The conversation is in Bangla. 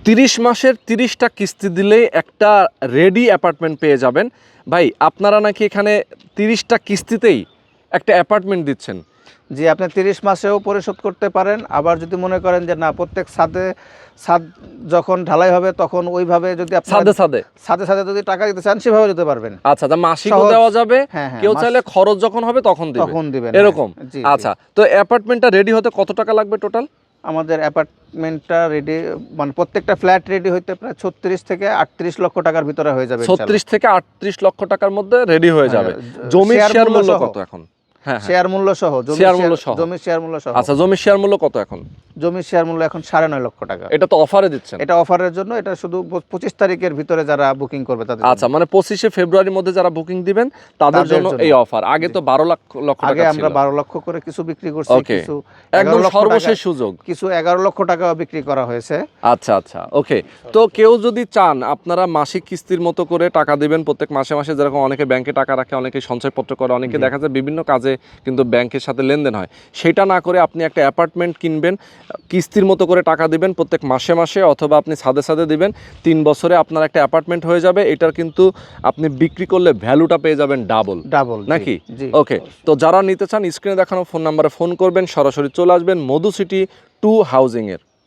30 মাসের 30টা কিস্তি দিলেই একটা রেডি অ্যাপার্টমেন্ট পেয়ে যাবেন। ভাই আপনারা নাকি এখানে 30টা কিস্তিতেই একটা অ্যাপার্টমেন্ট দিচ্ছেন? জি, আপনি 30 মাসেও পরিশোধ করতে পারেন। আবার যদি মনে করেন যে না, প্রত্যেক ছাদ যখন ঢালাই হবে তখন ওইভাবে যদি সাথে সাথে সাথে যদি টাকা দিতে চান সেভাবে দিতে পারবেন। আচ্ছা, তা মাসিকও দেওয়া যাবে, হ্যাঁ, হ্যাঁ, কেউ চাইলে খরচ যখন হবে তখন দিবেন এরকম। হ্যাঁ, জি, আচ্ছা, তো অ্যাপার্টমেন্টটা রেডি হতে কত টাকা লাগবে টোটাল? আমাদের অ্যাপার্টমেন্টটা রেডি, মানে প্রত্যেকটা ফ্ল্যাট রেডি হইতে প্রায় 36 থেকে 38 লক্ষ টাকার ভিতরে হয়ে যাবে। 36 থেকে 38 লক্ষ টাকার মধ্যে রেডি হয়ে যাবে। জমির শেয়ার মূল্য কত এখন? হ্যাঁ, শেয়ার মূল্য সহ, জমির শেয়ার মূল্য সহ। আচ্ছা, জমির শেয়ার মূল্য কত এখন? জমির শেয়ার মূল্য এখন 9.5 লক্ষ টাকা। এটা তো অফারে দিচ্ছেন? এটা অফারের জন্য, এটা শুধু 25 তারিখের ভিতরে যারা বুকিং করবে তাদের। আচ্ছা, মানে 25শে ফেব্রুয়ারির মধ্যে যারা বুকিং দিবেন তাদের জন্য এই অফার। আগে তো 12 লক্ষ টাকা আগে ছিল। আমরা 12 লক্ষ করে কিছু বিক্রি করছি, কিছু একদম সর্বশেষ সুযোগ, কিছু 11 লক্ষ টাকা বিক্রি করা হয়েছে। আচ্ছা আচ্ছা, ওকে। তো কেউ যদি চান আপনারা মাসিক কিস্তির মতো করে টাকা দিবেন প্রত্যেক মাসে মাসে, যেরকম অনেকে ব্যাংকে টাকা রাখে, অনেকে সঞ্চয়পত্র করে, অনেকে দেখা যায় বিভিন্ন কাজে কিন্তু ব্যাংকের সাথে লেনদেন হয়, সেটা না করে আপনি একটা অ্যাপার্টমেন্ট কিনবেন, কিস্তির মতো করে টাকা দিবেন প্রত্যেক মাসে মাসে, অথবা আপনি সাথে সাথে দিবেন, 3 বছরে আপনার একটা অ্যাপার্টমেন্ট হয়ে যাবে। এটার কিন্তু আপনি বিক্রি করলে ভ্যালুটা পেয়ে যাবেন ডাবল নাকি? ওকে, তো যারা নিতে চান স্ক্রিনে দেখানো ফোন নাম্বারে ফোন করবেন, সরাসরি চলে আসবেন মধু সিটি 2 হাউজিং এর।